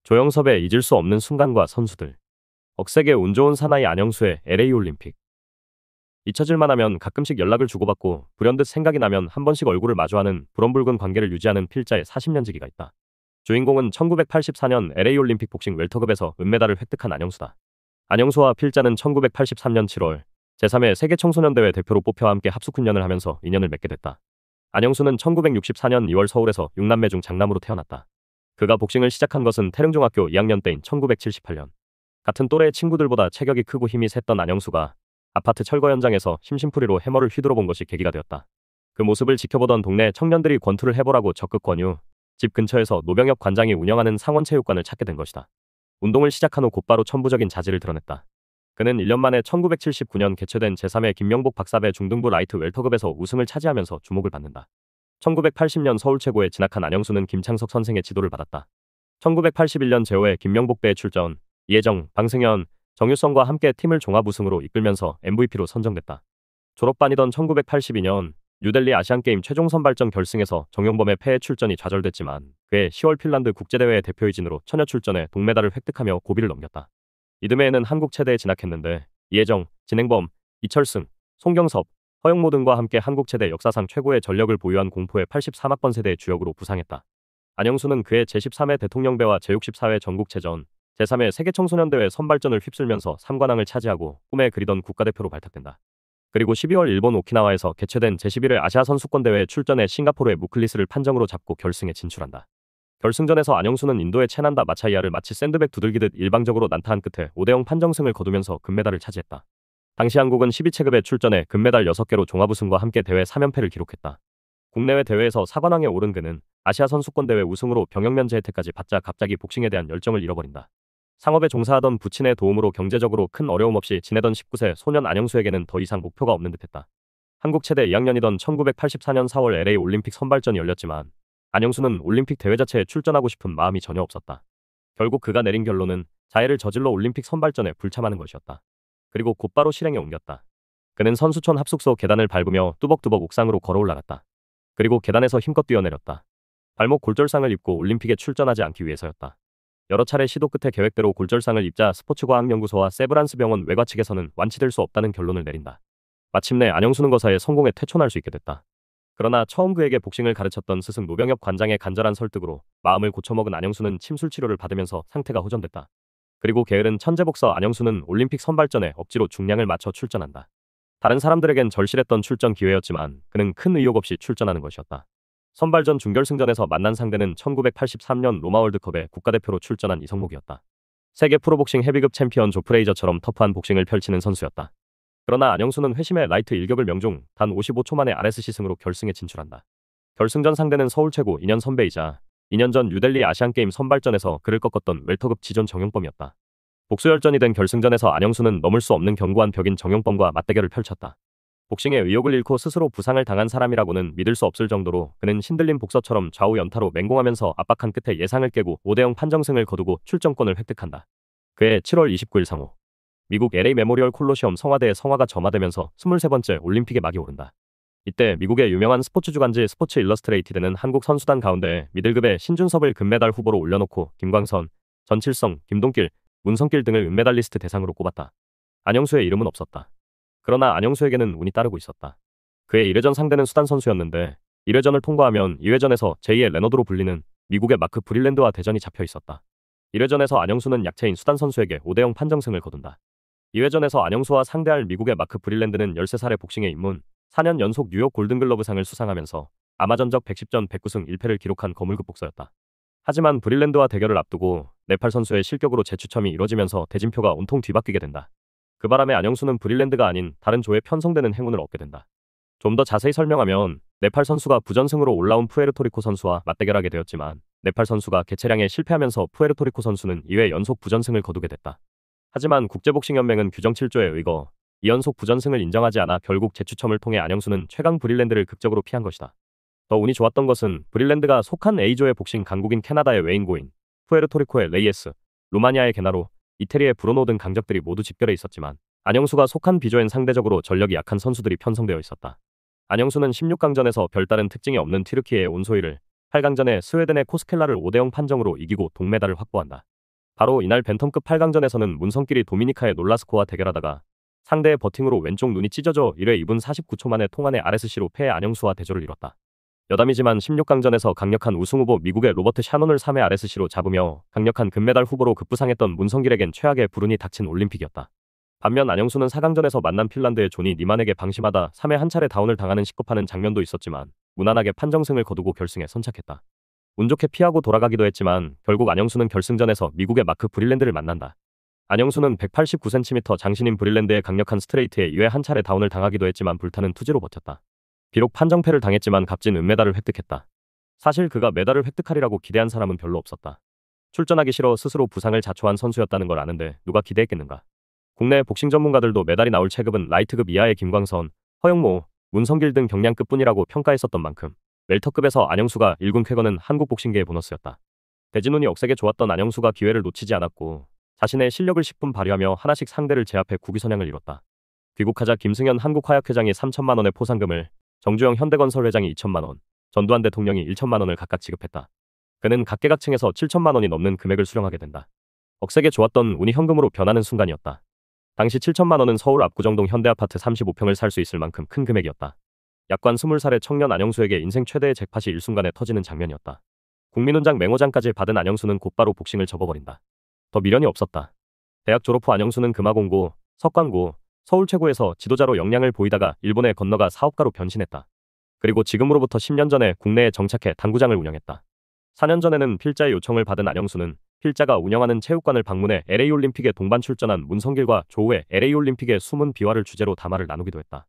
조영섭의 잊을 수 없는 순간과 선수들. 억세게 운 좋은 사나이 안영수의 LA 올림픽. 잊혀질만 하면 가끔씩 연락을 주고받고 불현듯 생각이 나면 한 번씩 얼굴을 마주하는 불원불근 관계를 유지하는 필자의 40년지기가 있다. 주인공은 1984년 LA 올림픽 복싱 웰터급에서 은메달을 획득한 안영수다. 안영수와 필자는 1983년 7월 제3회 세계 청소년대회 대표로 뽑혀 함께 합숙훈련을 하면서 인연을 맺게 됐다. 안영수는 1964년 2월 서울에서 6남매 중 장남으로 태어났다. 그가 복싱을 시작한 것은 태릉중학교 2학년 때인 1978년. 같은 또래의 친구들보다 체격이 크고 힘이 셌던 안영수가 아파트 철거 현장에서 심심풀이로 해머를 휘두르본 것이 계기가 되었다. 그 모습을 지켜보던 동네 청년들이 권투를 해보라고 적극 권유, 집 근처에서 노병엽 관장이 운영하는 상원체육관을 찾게 된 것이다. 운동을 시작한 후 곧바로 천부적인 자질을 드러냈다. 그는 1년 만에 1979년 개최된 제3회 김명복 박사배 중등부 라이트 웰터급에서 우승을 차지하면서 주목을 받는다. 1980년 서울 최고에 진학한 안영수는 김창석 선생의 지도를 받았다. 1981년 제5회 김명복배에 출전, 이혜정, 방승현, 정유성과 함께 팀을 종합 우승으로 이끌면서 MVP로 선정됐다. 졸업반이던 1982년 뉴델리 아시안게임 최종 선발전 결승에서 정용범의 패에 출전이 좌절됐지만 그해 10월 핀란드 국제대회의 대표이진으로 처녀 출전에 동메달을 획득하며 고비를 넘겼다. 이듬해에는 한국 체대에 진학했는데 이혜정, 진행범, 이철승, 송경섭, 허영모 등과 함께 한국 체대 역사상 최고의 전력을 보유한 공포의 83학번 세대의 주역으로 부상했다. 안영수는 그해 제13회 대통령배와 제64회 전국체전, 제3회 세계청소년대회 선발전을 휩쓸면서 3관왕을 차지하고 꿈에 그리던 국가대표로 발탁된다. 그리고 12월 일본 오키나와에서 개최된 제11회 아시아 선수권대회에 출전해 싱가포르의 무클리스를 판정으로 잡고 결승에 진출한다. 결승전에서 안영수는 인도의 체난다 마차이아를 마치 샌드백 두들기듯 일방적으로 난타한 끝에 5대0 판정승을 거두면서 금메달을 차지했다. 당시 한국은 12체급에 출전해 금메달 6개로 종합우승과 함께 대회 3연패를 기록했다. 국내외 대회에서 4관왕에 오른 그는 아시아 선수권대회 우승으로 병역면제 혜택까지 받자 갑자기 복싱에 대한 열정을 잃어버린다. 상업에 종사하던 부친의 도움으로 경제적으로 큰 어려움 없이 지내던 19세 소년 안영수에게는 더 이상 목표가 없는 듯했다. 한국 체대 2학년이던 1984년 4월 LA 올림픽 선발전이 열렸지만 안영수는 올림픽 대회 자체에 출전하고 싶은 마음이 전혀 없었다. 결국 그가 내린 결론은 자해를 저질러 올림픽 선발전에 불참하는 것이었다. 그리고 곧바로 실행에 옮겼다. 그는 선수촌 합숙소 계단을 밟으며 뚜벅뚜벅 옥상으로 걸어 올라갔다. 그리고 계단에서 힘껏 뛰어내렸다. 발목 골절상을 입고 올림픽에 출전하지 않기 위해서였다. 여러 차례 시도 끝에 계획대로 골절상을 입자 스포츠과학연구소와 세브란스 병원 외과 측에서는 완치될 수 없다는 결론을 내린다. 마침내 안영수는 거사에 성공에 퇴촌할 수 있게 됐다. 그러나 처음 그에게 복싱을 가르쳤던 스승 노병엽 관장의 간절한 설득으로 마음을 고쳐먹은 안영수는 침술 치료를 받으면서 상태가 호전됐다. 그리고 게으른 천재복서 안영수는 올림픽 선발전에 억지로 중량을 맞춰 출전한다. 다른 사람들에겐 절실했던 출전 기회였지만 그는 큰 의욕 없이 출전하는 것이었다. 선발전 준결승전에서 만난 상대는 1983년 로마 월드컵에 국가대표로 출전한 이성목이었다. 세계 프로복싱 헤비급 챔피언 조 프레이저처럼 터프한 복싱을 펼치는 선수였다. 그러나 안영수는 회심의 라이트 일격을 명중 단 55초 만에 RSC 승으로 결승에 진출한다. 결승전 상대는 서울 최고 2년 선배이자 2년 전 뉴델리 아시안게임 선발전에서 그를 꺾었던 웰터급 지존 정용범이었다. 복수열전이 된 결승전에서 안영수는 넘을 수 없는 견고한 벽인 정용범과 맞대결을 펼쳤다. 복싱의 의욕을 잃고 스스로 부상을 당한 사람이라고는 믿을 수 없을 정도로 그는 신들린 복서처럼 좌우 연타로 맹공하면서 압박한 끝에 예상을 깨고 5대0 판정승을 거두고 출전권을 획득한다. 그해 7월 29일 상호 미국 LA 메모리얼 콜로시엄 성화대의 성화가 점화되면서 23번째 올림픽에 막이 오른다. 이때 미국의 유명한 스포츠 주간지 스포츠 일러스트레이티드는 한국 선수단 가운데 미들급의 신준섭을 금메달 후보로 올려놓고 김광선, 전칠성, 김동길, 문성길 등을 은메달리스트 대상으로 꼽았다. 안영수의 이름은 없었다. 그러나 안영수에게는 운이 따르고 있었다. 그의 1회전 상대는 수단 선수였는데 1회전을 통과하면 2회전에서 제2의 레너드로 불리는 미국의 마크 브릴랜드와 대전이 잡혀 있었다. 1회전에서 안영수는 약체인 수단 선수에게 5대0 판정승을 거둔다. 2회전에서 안영수와 상대할 미국의 마크 브릴랜드는 13살의 복싱에 입문, 4년 연속 뉴욕 골든글러브상을 수상하면서 아마전적 110전 109승 1패를 기록한 거물급 복서였다. 하지만 브릴랜드와 대결을 앞두고 네팔 선수의 실격으로 재추첨이 이뤄지면서 대진표가 온통 뒤바뀌게 된다. 그 바람에 안영수는 브릴랜드가 아닌 다른 조에 편성되는 행운을 얻게 된다. 좀 더 자세히 설명하면 네팔 선수가 부전승으로 올라온 푸에르토리코 선수와 맞대결하게 되었지만 네팔 선수가 개체량에 실패하면서 푸에르토리코 선수는 2회 연속 부전승을 거두게 됐다. 하지만 국제복싱연맹은 규정 7조에 의거 2연속 부전승을 인정하지 않아 결국 재추첨을 통해 안영수는 최강 브릴랜드를 극적으로 피한 것이다. 더 운이 좋았던 것은 브릴랜드가 속한 A조의 복싱 강국인 캐나다의 웨인 고인, 푸에르토리코의 레이에스, 루마니아의 게나로, 이태리의 브로노 등 강적들이 모두 집결해 있었지만 안영수가 속한 B조엔 상대적으로 전력이 약한 선수들이 편성되어 있었다. 안영수는 16강전에서 별다른 특징이 없는 튀르키예의 온소이를, 8강전에 스웨덴의 코스켈라를 5대0 판정으로 이기고 동메달을 확보한다. 바로 이날 벤텀급 8강전에서는 문성길이 도미니카의 놀라스코와 대결하다가 상대의 버팅으로 왼쪽 눈이 찢어져 1회 2분 49초 만에 통안의 RSC로 패해 안영수와 대조를 이뤘다. 여담이지만 16강전에서 강력한 우승후보 미국의 로버트 샤논을 3회 RSC로 잡으며 강력한 금메달 후보로 급부상했던 문성길에겐 최악의 불운이 닥친 올림픽이었다. 반면 안영수는 4강전에서 만난 핀란드의 조니 니만에게 방심하다 3회 한 차례 다운을 당하는 식겁하는 장면도 있었지만 무난하게 판정승을 거두고 결승에 선착했다. 운 좋게 피하고 돌아가기도 했지만 결국 안영수는 결승전에서 미국의 마크 브릴랜드를 만난다. 안영수는 189cm 장신인 브릴랜드의 강력한 스트레이트에 2회 한 차례 다운을 당하기도 했지만 불타는 투지로 버텼다. 비록 판정패를 당했지만 값진 은메달을 획득했다. 사실 그가 메달을 획득하리라고 기대한 사람은 별로 없었다. 출전하기 싫어 스스로 부상을 자초한 선수였다는 걸 아는데 누가 기대했겠는가. 국내 복싱 전문가들도 메달이 나올 체급은 라이트급 이하의 김광선, 허영모, 문성길 등 경량급뿐이라고 평가했었던 만큼 웰터급에서 안영수가 1군 쾌거는 한국 복싱계의 보너스였다. 대진운이 억세게 좋았던 안영수가 기회를 놓치지 않았고 자신의 실력을 10분 발휘하며 하나씩 상대를 제압해 국위선양을 이뤘다. 귀국하자 김승현 한국화약회장이 3천만 원의 포상금을, 정주영 현대건설 회장이 2천만 원, 전두환 대통령이 1천만 원을 각각 지급했다. 그는 각계각층에서 7천만 원이 넘는 금액을 수령하게 된다. 억세게 좋았던 운이 현금으로 변하는 순간이었다. 당시 7천만 원은 서울 압구정동 현대아파트 35평을 살 수 있을 만큼 큰 금액이었다. 약관 20살의 청년 안영수에게 인생 최대의 잭팟이 일순간에 터지는 장면이었다. 국민훈장 맹호장까지 받은 안영수는 곧바로 복싱을 접어버린다. 더 미련이 없었다. 대학 졸업 후 안영수는 금화공고, 석관고, 서울 최고에서 지도자로 역량을 보이다가 일본에 건너가 사업가로 변신했다. 그리고 지금으로부터 10년 전에 국내에 정착해 당구장을 운영했다. 4년 전에는 필자의 요청을 받은 안영수는 필자가 운영하는 체육관을 방문해 LA올림픽에 동반 출전한 문성길과 조우의 LA올림픽의 숨은 비화를 주제로 담화를 나누기도 했다.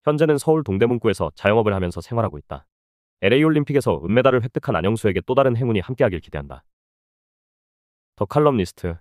현재는 서울 동대문구에서 자영업을 하면서 생활하고 있다. LA올림픽에서 은메달을 획득한 안영수에게 또 다른 행운이 함께하길 기대한다. 더 칼럼니스트